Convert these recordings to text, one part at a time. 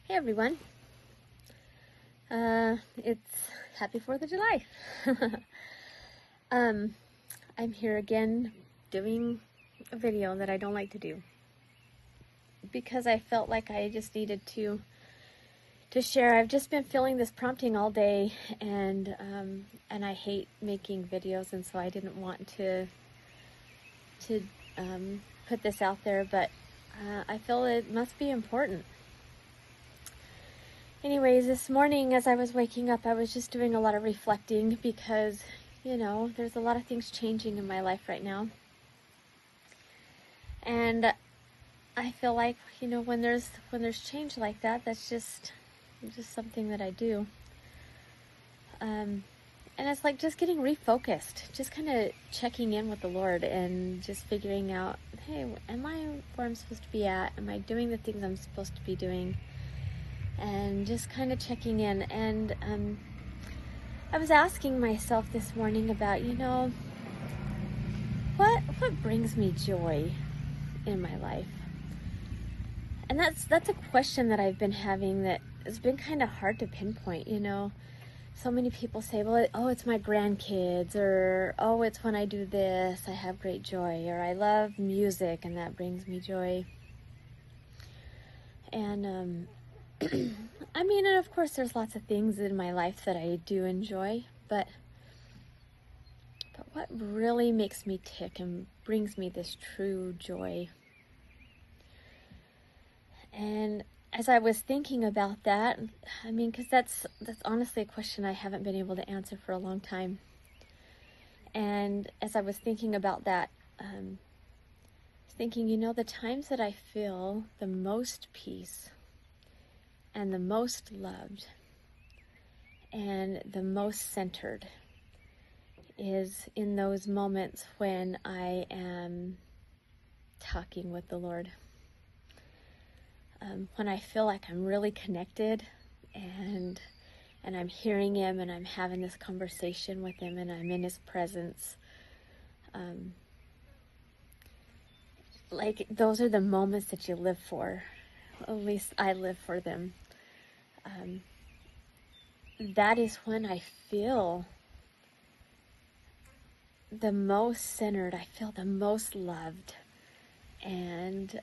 Hey everyone, it's happy 4th of July. I'm here again doing a video that I don't like to do because I felt like I just needed to share. I've just been feeling this prompting all day, and I hate making videos, and so I didn't want to put this out there, but I feel it must be important. Anyways, this morning as I was waking up, I was just doing a lot of reflecting because, there's a lot of things changing in my life right now. And I feel like, when there's change like that, that's just something that I do. And it's like just getting refocused, just kind of checking in with the Lord and just figuring out, hey, am I where I'm supposed to be at? Am I doing the things I'm supposed to be doing? And just kind of checking in. And I was asking myself this morning about, what brings me joy in my life? And that's a question that I've been having that has been kind of hard to pinpoint. So many people say, well, it's my grandkids, or oh, it's when I do this, I have great joy, or I love music and that brings me joy. And and of course there's lots of things in my life that I do enjoy, but what really makes me tick and brings me this true joy? And as I was thinking about that, because that's honestly a question I haven't been able to answer for a long time. And as I was thinking about that, thinking, the times that I feel the most peace and the most loved and the most centered is in those moments when I am talking with the Lord. When I feel like I'm really connected and I'm hearing Him and I'm having this conversation with Him and I'm in His presence. Like those are the moments that you live for. At least I live for them. That is when I feel the most centered. I feel the most loved. And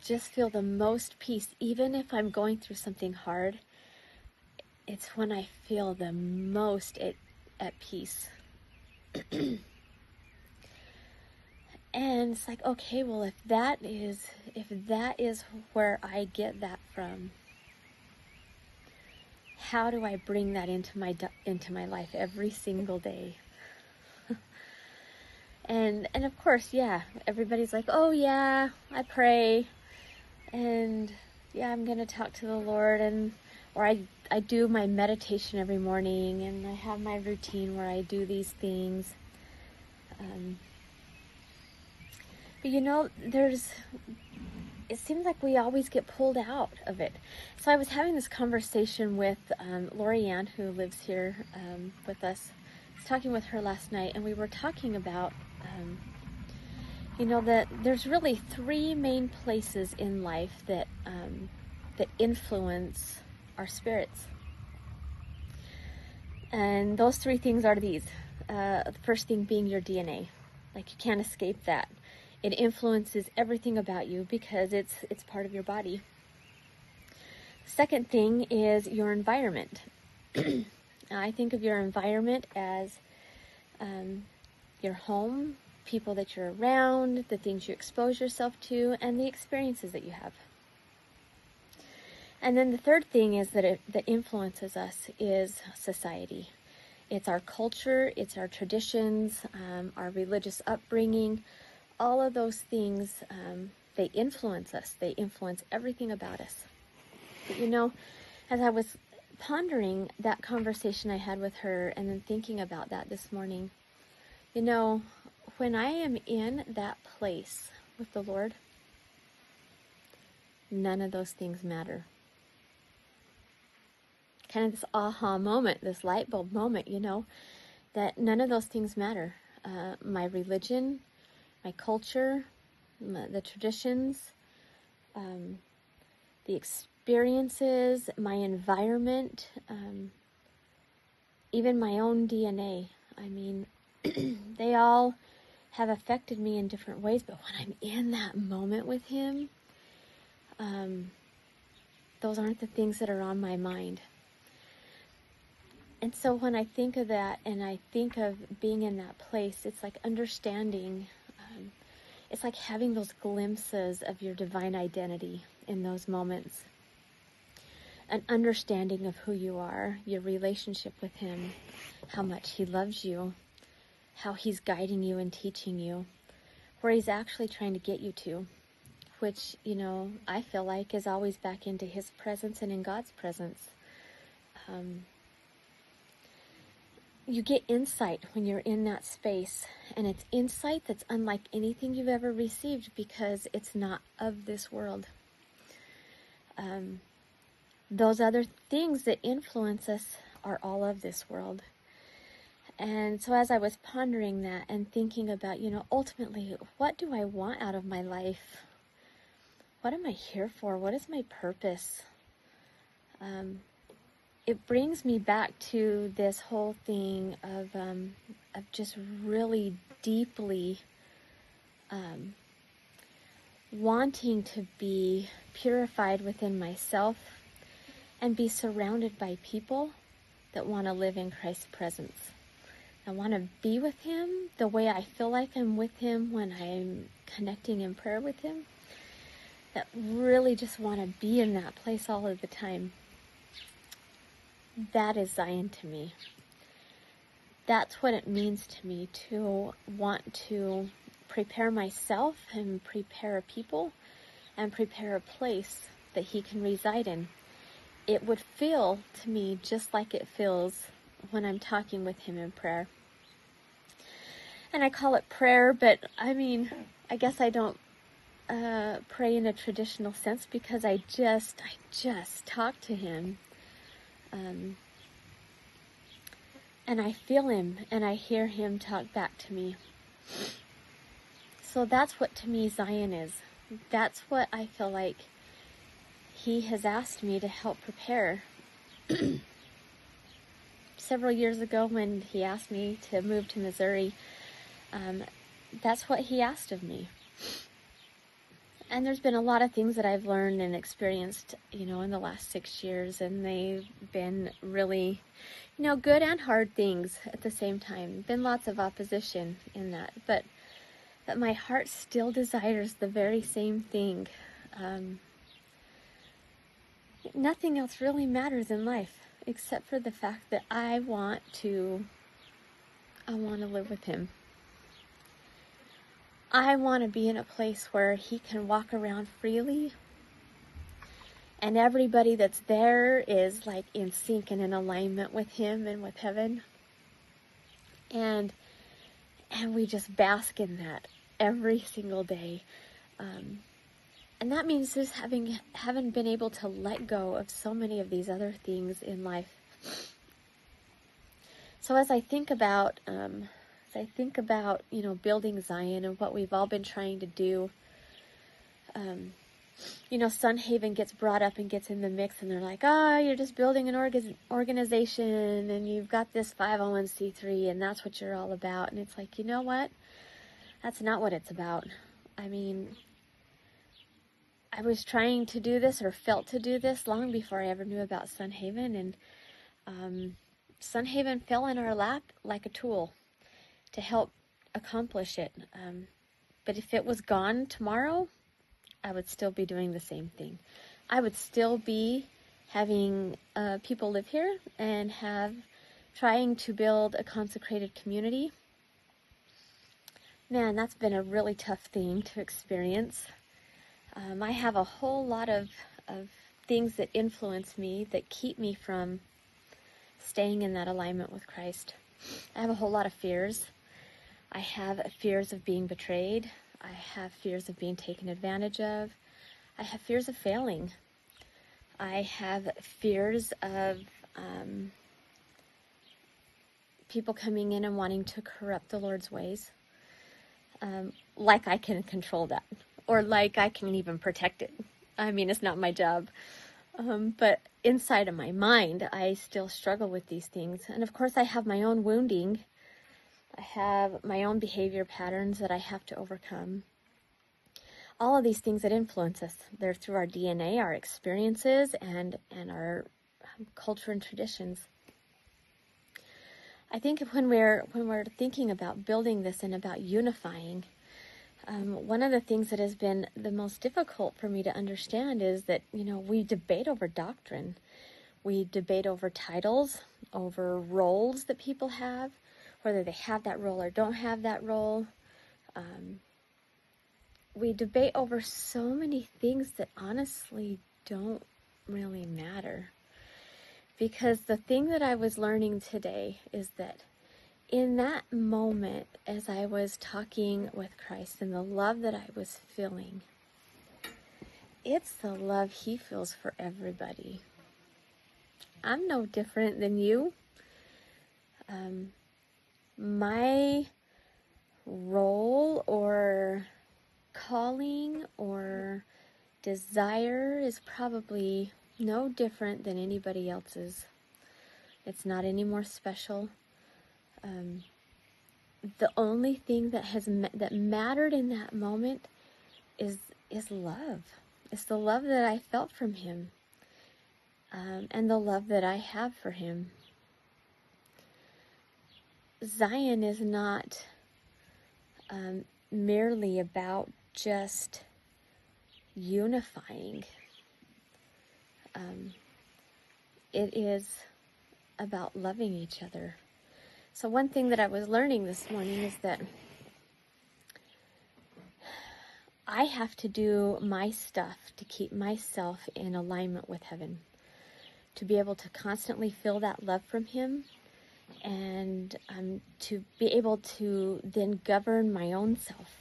just feel the most peace. Even if I'm going through something hard, it's when I feel the most at peace. And it's like, okay, well, if that is where I get that from, how do I bring that into my life every single day? And of course, yeah, everybody's like, oh yeah, I pray, and yeah, I'm gonna talk to the Lord, or I do my meditation every morning, and I have my routine where I do these things. But it seems like we always get pulled out of it. So I was having this conversation with Lori Ann, who lives here with us. I was talking with her last night, and we were talking about that there's really 3 main places in life that influence our spirits. And those 3 things are these. The first thing being your DNA. Like, you can't escape that. It influences everything about you because it's part of your body. Second thing is your environment. I think of your environment as your home, people that you're around, the things you expose yourself to, and the experiences that you have. And then the third thing is that influences us is society. It's our culture, it's our traditions, our religious upbringing. All of those things, they influence us. They influence everything about us. But as I was pondering that conversation I had with her and then thinking about that this morning, when I am in that place with the Lord, none of those things matter. Kind of this aha moment, this light bulb moment, that none of those things matter. My religion, my culture, the traditions, the experiences, my environment, even my own DNA. I mean, they all have affected me in different ways, but when I'm in that moment with him, those aren't the things that are on my mind. And so when I think of that and I think of being in that place, it's like understanding, it's like having those glimpses of your divine identity in those moments. An understanding of who you are, your relationship with him, how much he loves you, how he's guiding you and teaching you, where he's actually trying to get you to, which, I feel like is always back into his presence and in God's presence. You get insight when you're in that space, and it's insight that's unlike anything you've ever received because it's not of this world. Those other things that influence us are all of this world. And so as I was pondering that and thinking about, ultimately, what do I want out of my life? What am I here for? What is my purpose? It brings me back to this whole thing of just really deeply wanting to be purified within myself and be surrounded by people that want to live in Christ's presence. I want to be with him the way I feel like I'm with him when I'm connecting in prayer with him. That really just want to be in that place all of the time. That is Zion to me. That's what it means to me to want to prepare myself and prepare a people and prepare a place that he can reside in. It would feel to me just like it feels when I'm talking with him in prayer. And I call it prayer, but I guess I don't pray in a traditional sense because I just talk to him. And I feel him and I hear him talk back to me. So that's what to me Zion is. That's what I feel like he has asked me to help prepare. Several years ago when he asked me to move to Missouri, that's what he asked of me. And there's been a lot of things that I've learned and experienced, in the last 6 years, and they've been really, good and hard things at the same time. Been lots of opposition in that, but my heart still desires the very same thing. Nothing else really matters in life except for the fact that I want to live with him. I want to be in a place where he can walk around freely and everybody that's there is like in sync and in alignment with him and with heaven. And we just bask in that every single day. And that means just having been able to let go of so many of these other things in life. So as I think about building Zion and what we've all been trying to do, Sun Haven gets brought up and gets in the mix, and they're like, you're just building an organization, and you've got this 501c3, and that's what you're all about. And it's like, you know what? That's not what it's about. I was trying to do this or felt to do this long before I ever knew about Sun Haven, and Sun Haven fell in our lap like a tool to help accomplish it. But if it was gone tomorrow, I would still be doing the same thing. I would still be having people live here and trying to build a consecrated community. Man, that's been a really tough thing to experience. I have a whole lot of things that influence me that keep me from staying in that alignment with Christ. I have a whole lot of fears. I have fears of being betrayed. I have fears of being taken advantage of. I have fears of failing. I have fears of people coming in and wanting to corrupt the Lord's ways. Like I can control that. Or like I can even protect it. It's not my job. But inside of my mind, I still struggle with these things. And of course, I have my own wounding. I have my own behavior patterns that I have to overcome. All of these things that influence us, they're through our DNA, our experiences, and our culture and traditions. I think when we're thinking about building this and about unifying, one of the things that has been the most difficult for me to understand is that, we debate over doctrine. We debate over titles, over roles that people have, whether they have that role or don't have that role. We debate over so many things that honestly don't really matter. Because the thing that I was learning today is that in that moment, as I was talking with Christ and the love that I was feeling, it's the love He feels for everybody. I'm no different than you. My role or calling or desire is probably no different than anybody else's. It's not any more special. The only thing that mattered in that moment is love. It's the love that I felt from Him, and the love that I have for Him. Zion is not merely about just unifying. It is about loving each other. So one thing that I was learning this morning is that I have to do my stuff to keep myself in alignment with heaven, to be able to constantly feel that love from Him, and to be able to then govern my own self,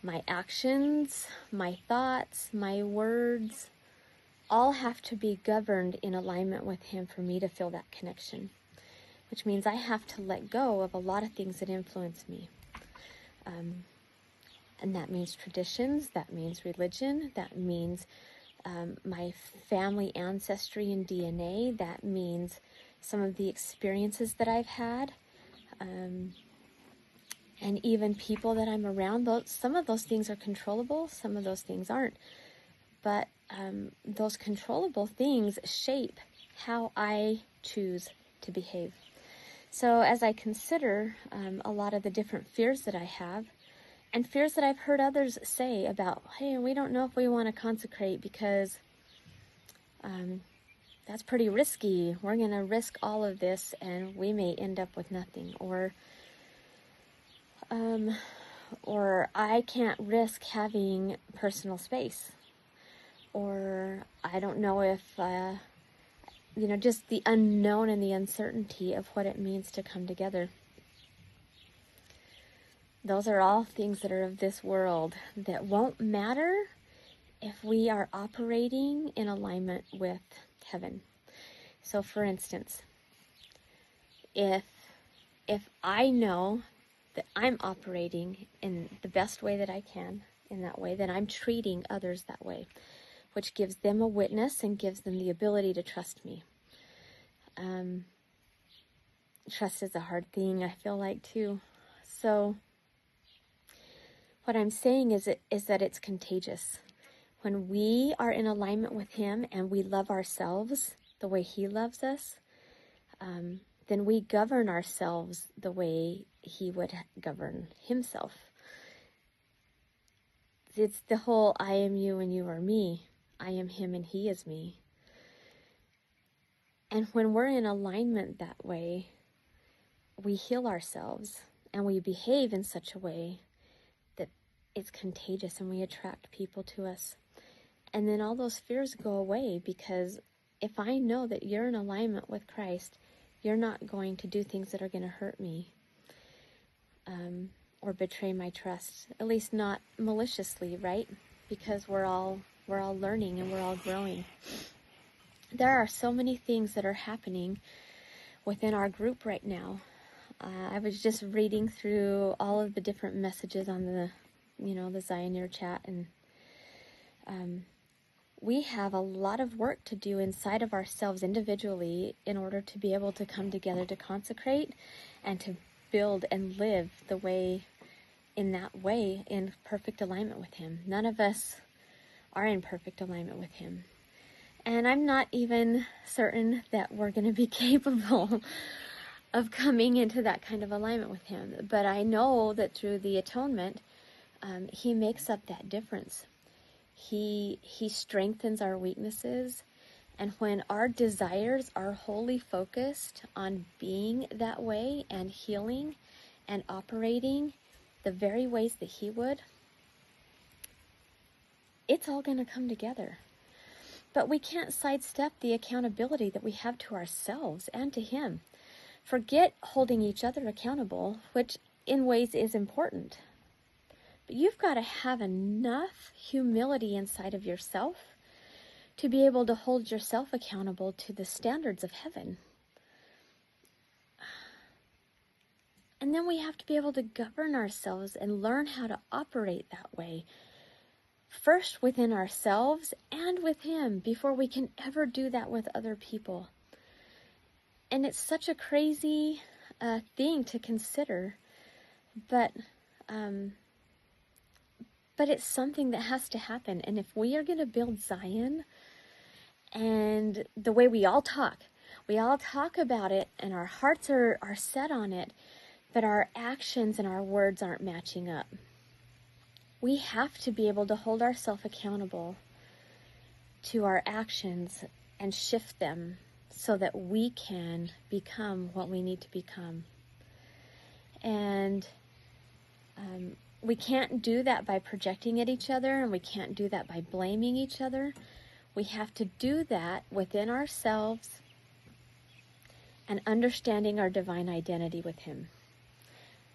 my actions, my thoughts, my words, all have to be governed in alignment with Him for me to feel that connection, which means I have to let go of a lot of things that influence me. And that means traditions, that means religion, that means my family ancestry and DNA, that means some of the experiences that I've had, and even people that I'm around. Some of those things are controllable, some of those things aren't. But those controllable things shape how I choose to behave. So as I consider a lot of the different fears that I have, and fears that I've heard others say about, hey, we don't know if we want to consecrate because that's pretty risky. We're going to risk all of this and we may end up with nothing. Or I can't risk having personal space. Or I don't know if, just the unknown and the uncertainty of what it means to come together. Those are all things that are of this world that won't matter if we are operating in alignment with heaven. So for instance, if I know that I'm operating in the best way that I can in that way, then I'm treating others that way, which gives them a witness and gives them the ability to trust me. Trust is a hard thing, I feel like, too. So what I'm saying is that it's contagious. When we are in alignment with Him and we love ourselves the way He loves us, then we govern ourselves the way He would govern Himself. It's the whole I am you and you are me. I am Him and He is me. And when we're in alignment that way, we heal ourselves and we behave in such a way that it's contagious and we attract people to us. And then all those fears go away, because if I know that you're in alignment with Christ, you're not going to do things that are going to hurt me or betray my trust, at least not maliciously, right? Because we're all learning and we're all growing. There are so many things that are happening within our group right now. I was just reading through all of the different messages on the Zioneer chat, and we have a lot of work to do inside of ourselves individually in order to be able to come together to consecrate and to build and live the way, in perfect alignment with Him. None of us are in perfect alignment with Him. And I'm not even certain that we're going to be capable of coming into that kind of alignment with Him. But I know that through the atonement, He makes up that difference. He strengthens our weaknesses. And when our desires are wholly focused on being that way and healing and operating the very ways that He would, it's all going to come together. But we can't sidestep the accountability that we have to ourselves and to Him. Forget holding each other accountable, which in ways is important. But you've got to have enough humility inside of yourself to be able to hold yourself accountable to the standards of heaven. And then we have to be able to govern ourselves and learn how to operate that way. First within ourselves and with Him before we can ever do that with other people. And it's such a crazy thing to consider, but it's something that has to happen. And if we are going to build Zion, and the way we all talk about it, and our hearts are set on it, but our actions and our words aren't matching up. We have to be able to hold ourselves accountable to our actions and shift them so that we can become what we need to become. And we can't do that by projecting at each other, and we can't do that by blaming each other. We have to do that within ourselves and understanding our divine identity with Him.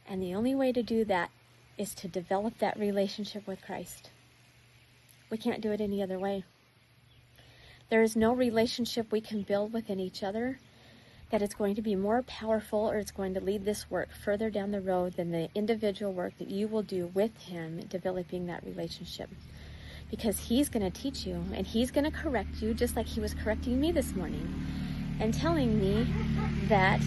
And the only way to do that is to develop that relationship with Christ. We can't do it any other way. There is no relationship we can build within each other that is going to be more powerful or it's going to lead this work further down the road than the individual work that you will do with Him in developing that relationship. Because He's going to teach you, and He's going to correct you just like He was correcting me this morning and telling me that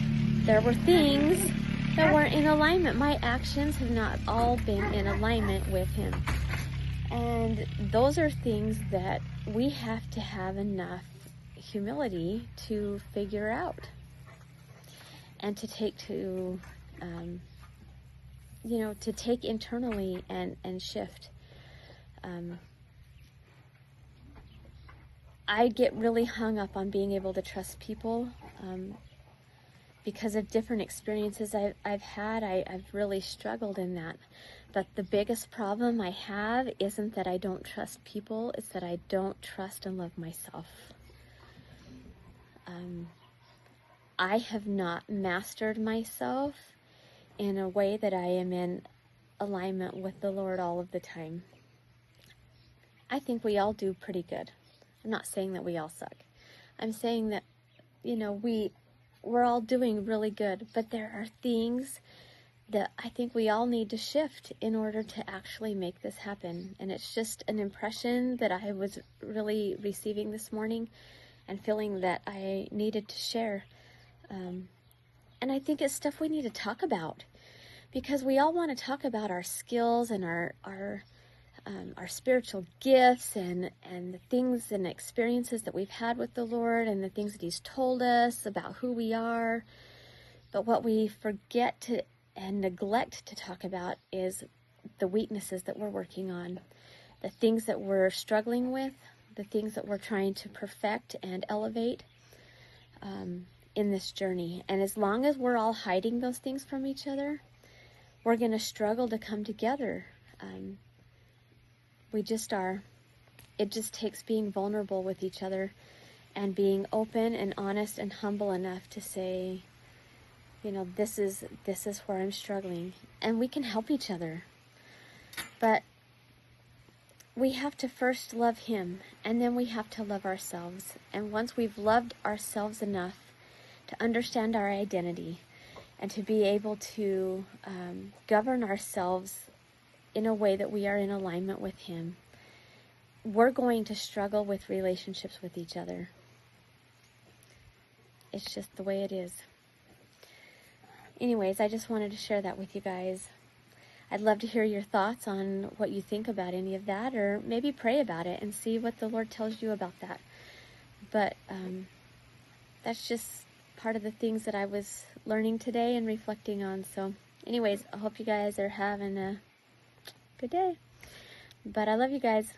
there were things that weren't in alignment. My actions have not all been in alignment with Him. And those are things that we have to have enough humility to figure out and to take to take internally and shift. I get really hung up on being able to trust people because of different experiences I've had. I've really struggled in that. But the biggest problem I have isn't that I don't trust people, it's that I don't trust and love myself. I have not mastered myself in a way that I am in alignment with the Lord all of the time. I think we all do pretty good. I'm not saying that we all suck. I'm saying that, we're all doing really good, but there are things that I think we all need to shift in order to actually make this happen. And it's just an impression that I was really receiving this morning and feeling that I needed to share. And I think it's stuff we need to talk about, because we all want to talk about our skills and our spiritual gifts and the things and experiences that we've had with the Lord and the things that He's told us about who we are. But what we forget to and neglect to talk about is the weaknesses that we're working on, the things that we're struggling with, the things that we're trying to perfect and elevate in this journey. And as long as we're all hiding those things from each other, we're going to struggle to come together. We just are. It just takes being vulnerable with each other and being open and honest and humble enough to say, this is where I'm struggling, and we can help each other. But we have to first love Him, and then we have to love ourselves. And once we've loved ourselves enough to understand our identity and to be able to govern ourselves in a way that we are in alignment with Him, we're going to struggle with relationships with each other. It's just the way it is. Anyways, I just wanted to share that with you guys. I'd love to hear your thoughts on what you think about any of that, or maybe pray about it and see what the Lord tells you about that. But that's just part of the things that I was learning today and reflecting on. So anyways, I hope you guys are having a good day. But I love you guys.